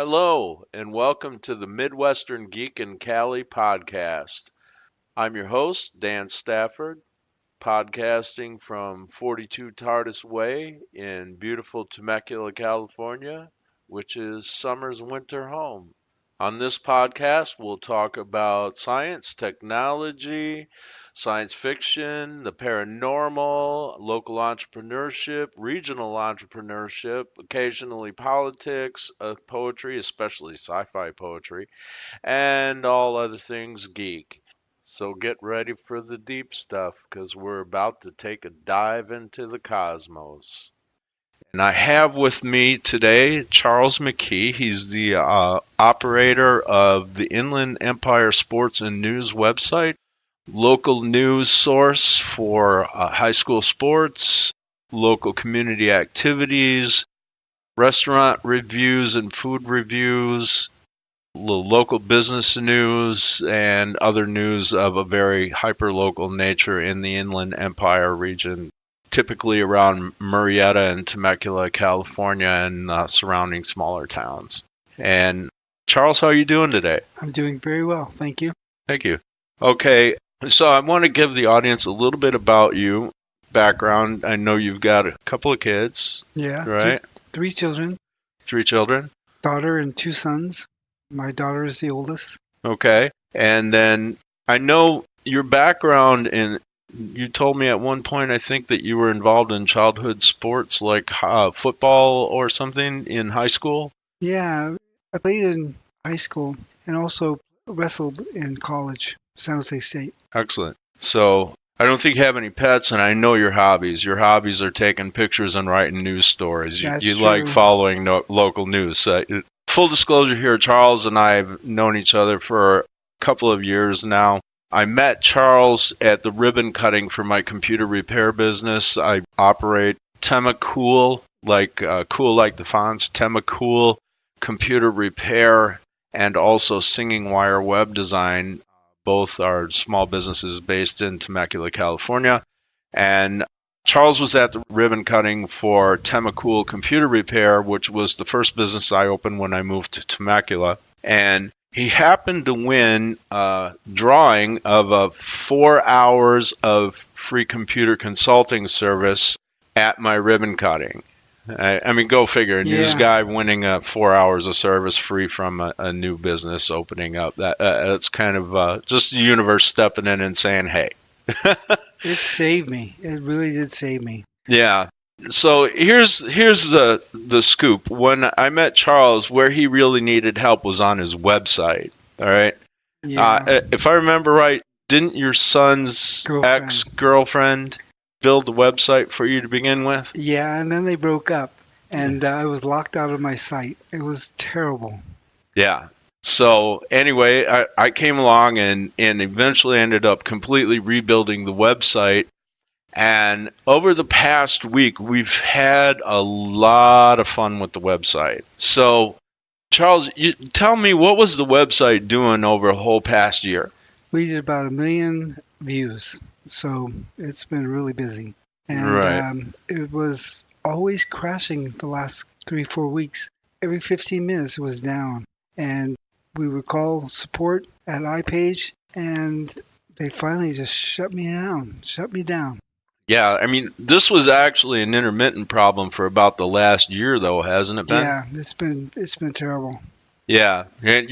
Hello, and welcome to the Midwestern Geek and Cali podcast. I'm your host, Dan Stafford, podcasting from 42 Tardis Way in beautiful Temecula, California, which is summer's winter home. On this podcast, we'll talk about science, technology, science fiction, the paranormal, local entrepreneurship, regional entrepreneurship, occasionally politics, poetry, especially sci fi poetry, and all other things geek. So get ready for the deep stuff because we're about to take a dive into the cosmos. And I have with me today Charles McKee. He's the operator of the Inland Empire Sports and News website, local news source for high school sports, local community activities, restaurant reviews and food reviews, local business news, and other news of a very hyper-local nature in the Inland Empire region, typically around Murrieta and Temecula, California, and surrounding smaller towns. And Charles, how are you doing today? I'm doing very well, thank you. Thank you. Okay, so I want to give the audience a little bit about you, background. I know you've got a couple of kids. Yeah, right? Three children. 3 children. Daughter and 2 sons. My daughter is the oldest. Okay, and then I know your background in. You told me at one point, I think, that you were involved in childhood sports like football or something in high school. Yeah, I played in high school and also wrestled in college, San Jose State. Excellent. So I don't think you have any pets, and I know your hobbies. Your hobbies are taking pictures and writing news stories. You True. like following local news. Full disclosure here, Charles and I have known each other for a couple of years now. I met Charles at the ribbon cutting for my computer repair business. I operate Temacool, cool like the fonts, Temacool computer repair, and also Singing Wire web design. Both are small businesses based in Temecula, California. And Charles was at the ribbon cutting for Temacool computer repair, which was the first business I opened when I moved to Temecula. And he happened to win a drawing of 4 hours of free computer consulting service at my ribbon cutting. I mean, go figure. A news guy winning 4 hours of service free from a new business opening up. That's kind of just the universe stepping in and saying, hey. It saved me. It really did save me. Yeah. So here's the scoop. When I met Charles, where he really needed help was on his website. All right. Yeah. If I remember right, didn't your son's ex-girlfriend build the website for you to begin with? Yeah, and then they broke up, and I was locked out of my site. It was terrible. Yeah. So anyway, I came along and eventually ended up completely rebuilding the website. And over the past week, we've had a lot of fun with the website. So, Charles, tell me, what was the website doing over a whole past year? We did about 1 million views, so it's been really busy. And it was always crashing the last 3-4 weeks. Every 15 minutes it was down. And we would call support at iPage, and they finally just shut me down. Yeah, I mean, this was actually an intermittent problem for about the last year, though, hasn't it been? Yeah, it's been terrible. Yeah, and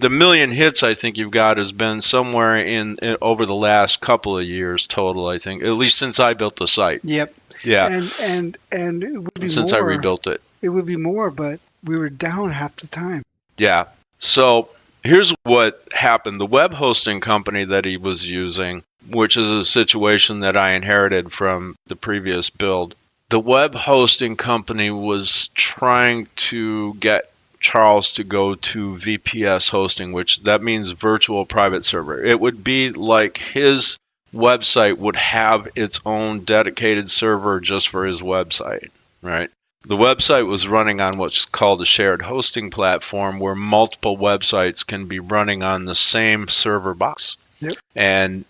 the 1 million hits I think you've got has been somewhere in over the last couple of years total. I think, at least since I built the site. Yep. Yeah. And it would be since more, I rebuilt it. It would be more, but we were down half the time. Yeah. So here's what happened. The web hosting company that he was using, which is a situation that I inherited from the previous build, the web hosting company was trying to get Charles to go to VPS hosting, which that means virtual private server. It would be like his website would have its own dedicated server just for his website, right? The website was running on what's called a shared hosting platform where multiple websites can be running on the same server box. Yep. And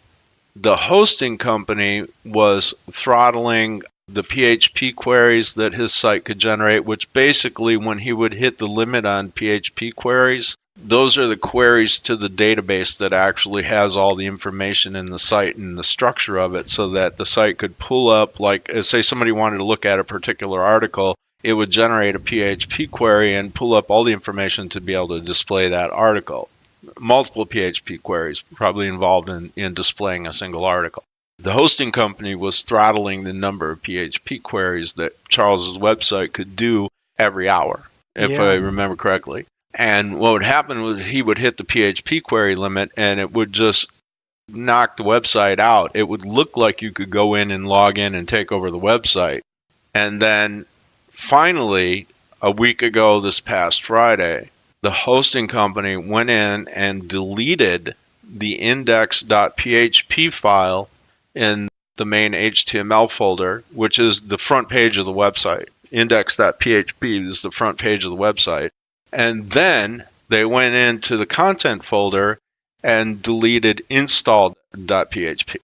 the hosting company was throttling the PHP queries that his site could generate, which basically when he would hit the limit on PHP queries, those are the queries to the database that actually has all the information in the site and the structure of it, so that the site could pull up, like, say somebody wanted to look at a particular article, it would generate a PHP query and pull up all the information to be able to display that article. Multiple PHP queries probably involved in displaying a single article. The hosting company was throttling the number of PHP queries that Charles's website could do every hour, if I remember correctly. And what would happen was he would hit the PHP query limit and it would just knock the website out. It would look like you could go in and log in and take over the website. And then finally, a week ago this past Friday, the hosting company went in and deleted the index.php file in the main HTML folder, which is the front page of the website. Index.php is the front page of the website. And then they went into the content folder and deleted install.php.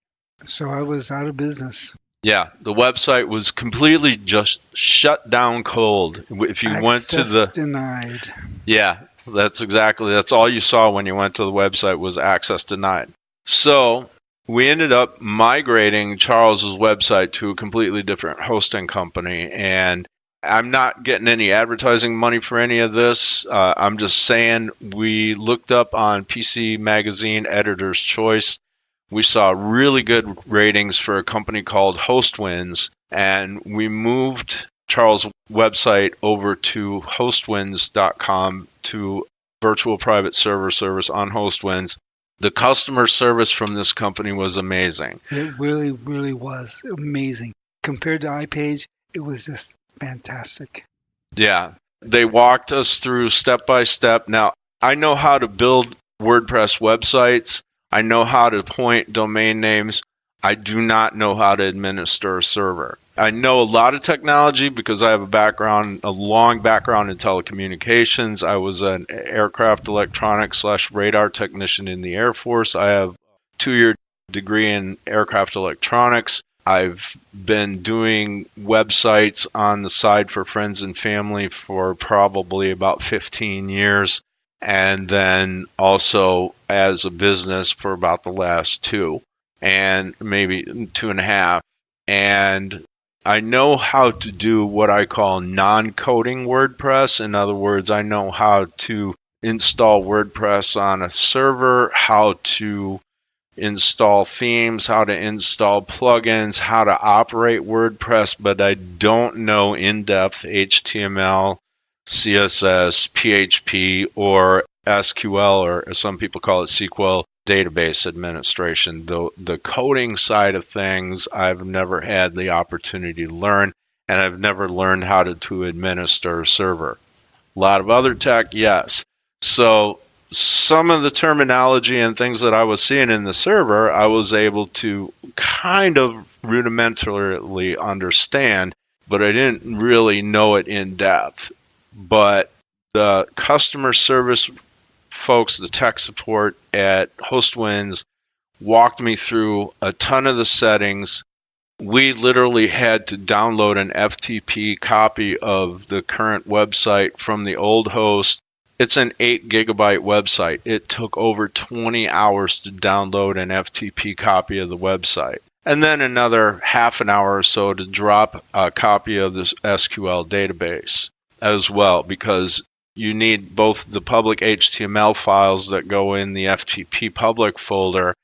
So I was out of business. Yeah, the website was completely just shut down cold. If you went to the denied. Yeah, that's all you saw when you went to the website was access denied. So we ended up migrating Charles's website to a completely different hosting company, and I'm not getting any advertising money for any of this. I'm just saying we looked up on PC Magazine Editor's Choice. We saw really good ratings for a company called Hostwinds, and we moved Charles' website over to hostwinds.com to virtual private server service on Hostwinds. The customer service from this company was amazing. It really, really was amazing. Compared to iPage, it was just fantastic. Yeah, they walked us through step by step. Now, I know how to build WordPress websites. I know how to point domain names. I do not know how to administer a server. I know a lot of technology because I have a long background in telecommunications. I was an aircraft electronics / radar technician in the Air Force. I have a 2-year degree in aircraft electronics. I've been doing websites on the side for friends and family for probably about 15 years. And then also as a business for about the last 2 and maybe 2.5. And I know how to do what I call non-coding WordPress. In other words, I know how to install WordPress on a server, how to install themes, how to install plugins, how to operate WordPress, but I don't know in-depth HTML, CSS, PHP, or SQL, or as some people call it, SQL database administration. The coding side of things, I've never had the opportunity to learn, and I've never learned how to administer a server. A lot of other tech, yes. So some of the terminology and things that I was seeing in the server, I was able to kind of rudimentarily understand, but I didn't really know it in depth. But the customer service folks, the tech support at Hostwinds, walked me through a ton of the settings. We literally had to download an FTP copy of the current website from the old host. It's an 8 gigabyte website. It took over 20 hours to download an FTP copy of the website. And then another half an hour or so to drop a copy of this SQL database as well, because you need both the public HTML files that go in the FTP public folder,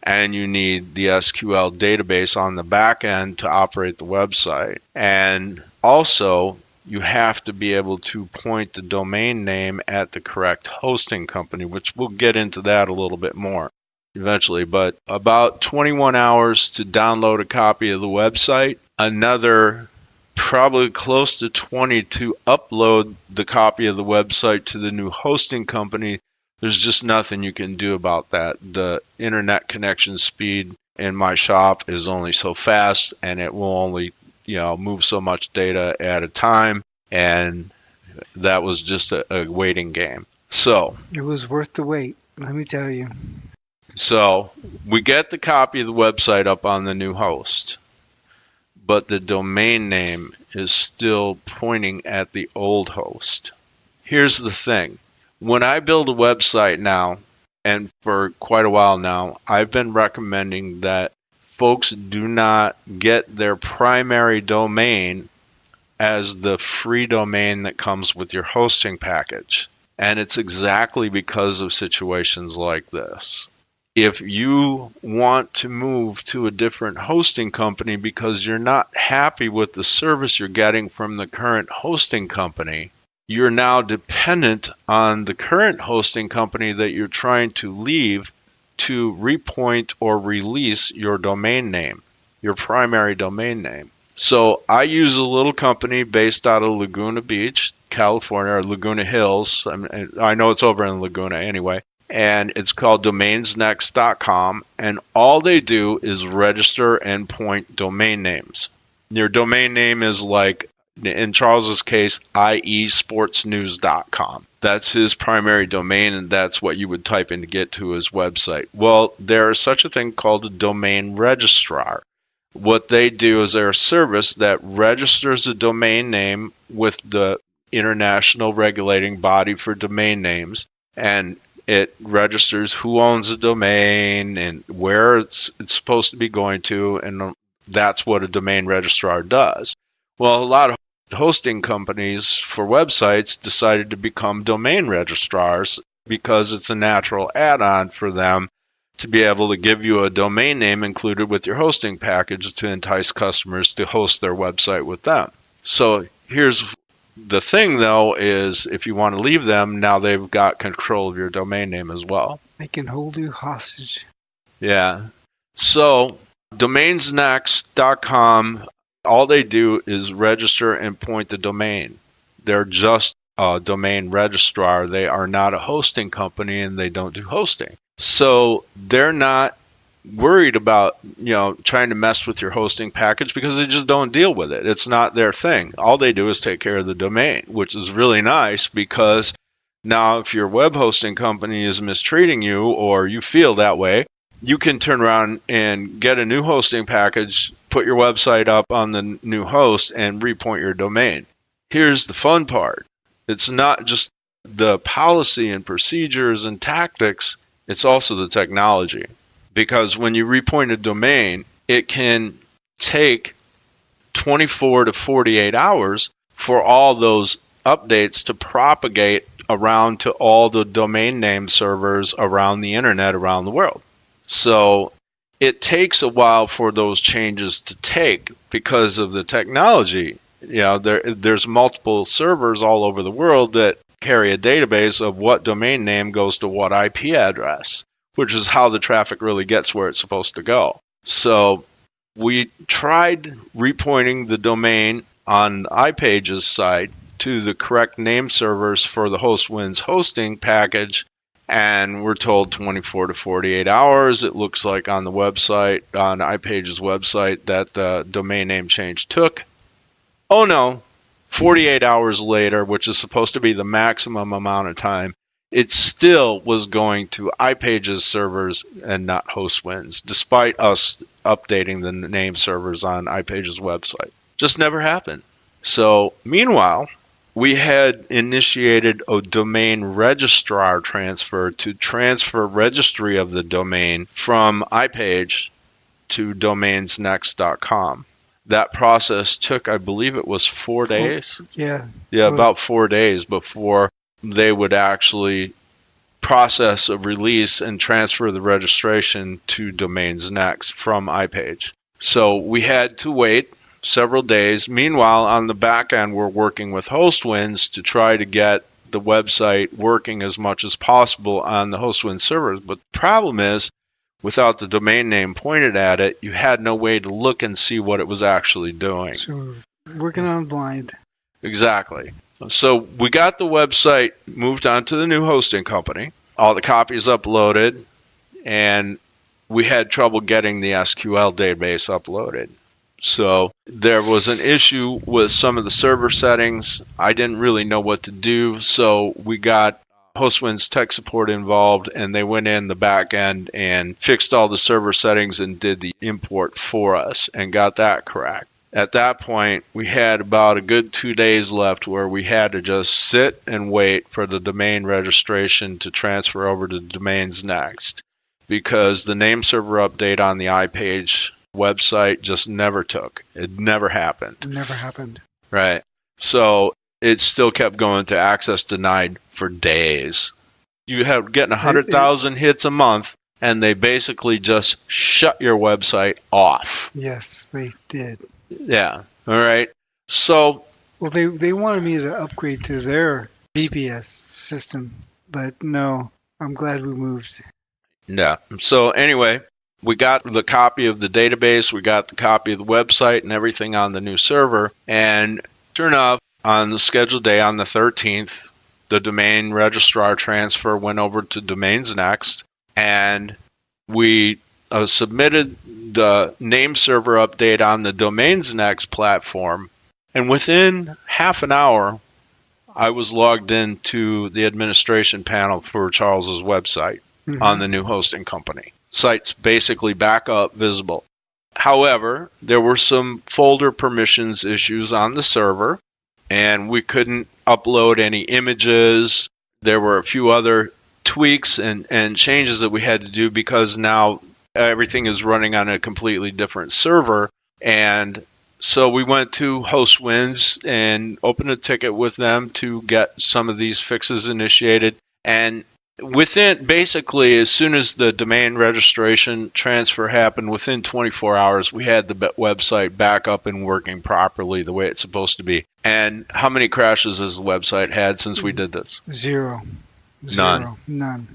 and you need the SQL database on the back end to operate the website. And also, you have to be able to point the domain name at the correct hosting company, which we'll get into that a little bit more eventually. But about 21 hours to download a copy of the website, another probably close to 20 to upload the copy of the website to the new hosting company. There's just nothing you can do about that. The internet connection speed in my shop is only so fast, and it will only move so much data at a time, and that was just a waiting game. So it was worth the wait, let me tell you. So we get the copy of the website up on the new host. but the domain name is still pointing at the old host. Here's the thing. When I build a website now, and for quite a while now, I've been recommending that folks do not get their primary domain as the free domain that comes with your hosting package. And it's exactly because of situations like this. If you want to move to a different hosting company because you're not happy with the service you're getting from the current hosting company, you're now dependent on the current hosting company that you're trying to leave to repoint or release your domain name, your primary domain name. So I use a little company based out of Laguna Beach, California, or Laguna Hills. I know it's over in Laguna anyway. And it's called domainsnext.com. And all they do is register and point domain names. Your domain name is like, in Charles's case, iesportsnews.com. That's his primary domain, and that's what you would type in to get to his website. Well, there is such a thing called a domain registrar. What they do is they're a service that registers a domain name with the International Regulating Body for Domain Names, and it registers who owns the domain and where it's supposed to be going to, and that's what a domain registrar does. Well, a lot of hosting companies for websites decided to become domain registrars because it's a natural add-on for them to be able to give you a domain name included with your hosting package to entice customers to host their website with them. So here's the thing, though, is if you want to leave them, now they've got control of your domain name as well. They can hold you hostage. Yeah. So domainsnext.com, all they do is register and point the domain. They're just a domain registrar. They are not a hosting company, and they don't do hosting. So they're not worried about, trying to mess with your hosting package because they just don't deal with it. It's not their thing. All they do is take care of the domain, which is really nice because now if your web hosting company is mistreating you or you feel that way, you can turn around and get a new hosting package, put your website up on the new host, and repoint your domain. Here's the fun part. It's not just the policy and procedures and tactics, it's also the technology. Because when you repoint a domain, it can take 24 to 48 hours for all those updates to propagate around to all the domain name servers around the internet around the world. So it takes a while for those changes to take because of the technology. There's multiple servers all over the world that carry a database of what domain name goes to what IP address, which is how the traffic really gets where it's supposed to go. So we tried repointing the domain on iPage's side to the correct name servers for the HostWinds hosting package, and we're told 24 to 48 hours. It looks like on the website, on iPage's website, that the domain name change took. Oh no, 48 hours later, which is supposed to be the maximum amount of time, it still was going to iPage's servers and not HostWinds, despite us updating the name servers on iPage's website. Just never happened. So meanwhile, we had initiated a domain registrar transfer to transfer registry of the domain from iPage to domainsnext.com. That process took, I believe it was 4 days. Yeah, about 4 days before they would actually process a release and transfer the registration to Domains Next from iPage. So we had to wait several days. Meanwhile, on the back end, we're working with HostWinds to try to get the website working as much as possible on the HostWinds servers. But the problem is, without the domain name pointed at it, you had no way to look and see what it was actually doing. So working on blind. Exactly. So we got the website moved on to the new hosting company, all the copies uploaded, and we had trouble getting the SQL database uploaded. So there was an issue with some of the server settings. I didn't really know what to do, so we got HostWinds tech support involved, and they went in the back end and fixed all the server settings and did the import for us and got that correct. At that point, we had about a good 2 days left where we had to just sit and wait for the domain registration to transfer over to Domains Next, because the name server update on the iPage website just never took. It never happened. It never happened. Right. So it still kept going to access denied for days. You have getting 100,000 hits a month, and they basically just shut your website off. Yes, they did. Yeah. All right. So, well, they wanted me to upgrade to their VPS system, but no, I'm glad we moved. Yeah. So anyway, we got the copy of the database, we got the copy of the website and everything on the new server, and sure enough, on the scheduled day on the 13th, the domain registrar transfer went over to Domains Next, and we submitted the name server update on the Domains Next platform, and within half an hour, I was logged into the administration panel for Charles's website on the new hosting company. Site's basically back up, visible. However, there were some folder permissions issues on the server, and we couldn't upload any images. There were a few other tweaks and changes that we had to do because now everything is running on a completely different server. And so we went to HostWinds and opened a ticket with them to get some of these fixes initiated. And within, basically, as soon as the domain registration transfer happened, within 24 hours, we had the website back up and working properly the way it's supposed to be. And how many crashes has the website had since we did this? Zero. None. None.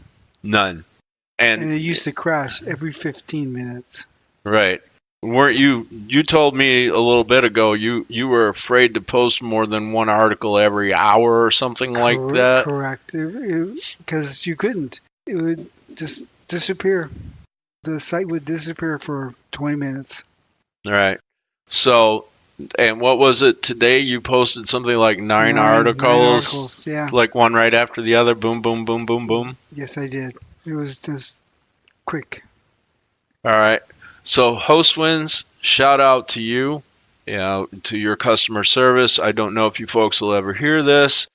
And it used to crash every 15 minutes. Right. Weren't you told me a little bit ago you were afraid to post more than one article every hour or something like that? Correct. Because you couldn't. It would just disappear. The site would disappear for 20 minutes. Right. So, and what was it today? You posted something like nine articles, yeah. Like one right after the other. Boom, boom, boom, boom, boom. Yes, I did. It was just quick. All right. So HostWinds, shout out to you, to your customer service. I don't know if you folks will ever hear this,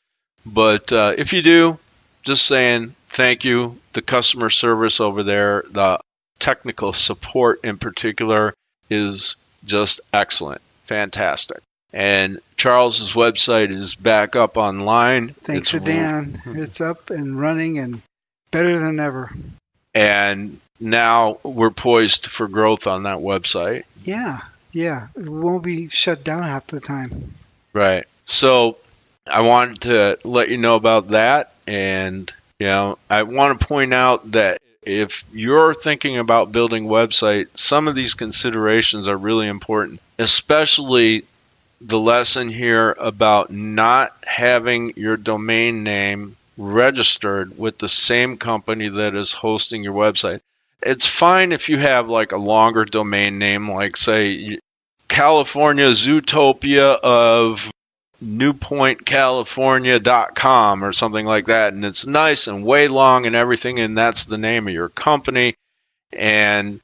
but if you do, just saying thank you. The customer service over there, the technical support in particular, is just excellent. Fantastic. And Charles's website is back up online. Thanks to Dan. It's up and running and better than ever. And now we're poised for growth on that website. Yeah. It won't be shut down half the time. Right. So I wanted to let you know about that. And, I want to point out that if you're thinking about building a website, some of these considerations are really important, especially the lesson here about not having your domain name registered with the same company that is hosting your website. It's fine if you have like a longer domain name, like say California Zootopia of newpointcalifornia.com or something like that, and it's nice and way long and everything, and that's the name of your company, and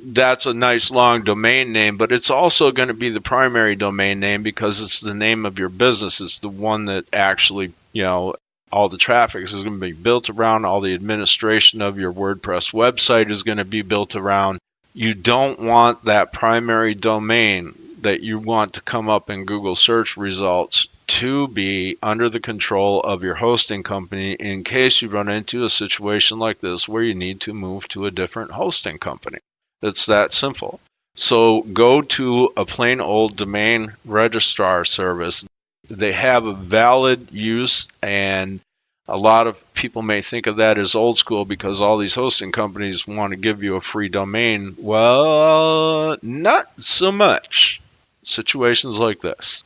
that's a nice long domain name, but it's also going to be the primary domain name because it's the name of your business. It's the one that actually, all the traffic is going to be built around, all the administration of your WordPress website is going to be built around. You don't want that primary domain that you want to come up in Google search results to be under the control of your hosting company in case you run into a situation like this where you need to move to a different hosting company. It's that simple. So go to a plain old domain registrar service. They have a valid use, and a lot of people may think of that as old school because all these hosting companies want to give you a free domain. Well, not so much. Situations like this.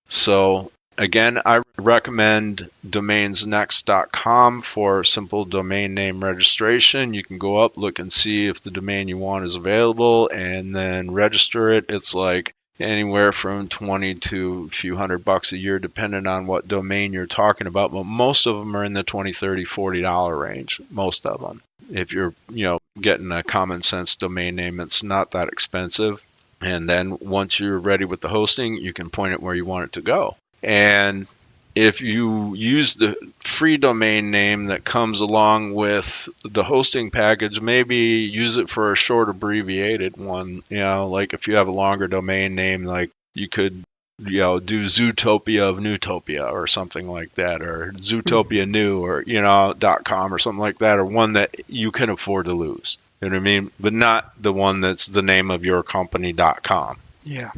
So again, I recommend domainsnext.com for simple domain name registration. You can go up, look and see if the domain you want is available, and then register it. It's like anywhere from 20 to a few $100 a year, depending on what domain you're talking about. But most of them are in the $20, $30, $40 range. Most of them. If you're, getting a common sense domain name, it's not that expensive. And then once you're ready with the hosting, you can point it where you want it to go. And if you use the free domain name that comes along with the hosting package, maybe use it for a short abbreviated one. Like if you have a longer domain name, like you could, do Zootopia of Newtopia or something like that, or Zootopia New, or, .com or something like that, or one that you can afford to lose. You know what I mean? But not the one that's the name of your company.com. Yeah.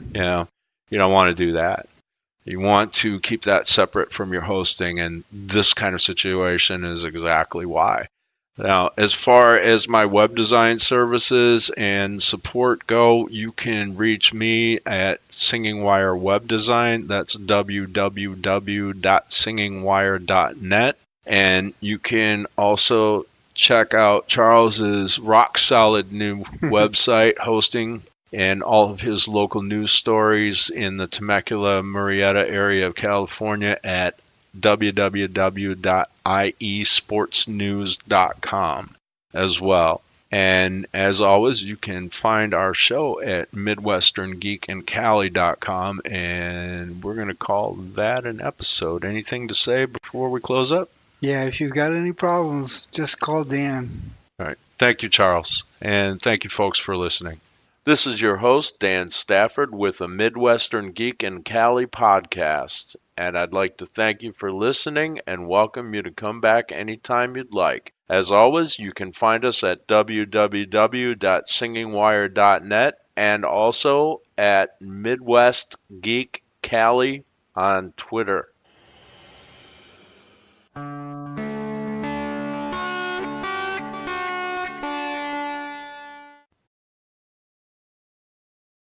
You don't want to do that. You want to keep that separate from your hosting, and this kind of situation is exactly why. Now, as far as my web design services and support go, you can reach me at Singing Wire Web Design. That's www.singingwire.net. And you can also check out Charles's rock solid new website hosting and all of his local news stories in the Temecula, Murrieta area of California at www.iesportsnews.com as well. And as always, you can find our show at midwesterngeekandcali.com, and we're going to call that an episode. Anything to say before we close up? Yeah, if you've got any problems, just call Dan. All right. Thank you, Charles. And thank you, folks, for listening. This is your host, Dan Stafford, with a Midwestern Geek and Cali podcast. And I'd like to thank you for listening and welcome you to come back anytime you'd like. As always, you can find us at www.singingwire.net and also at Midwest Geek Cali on Twitter.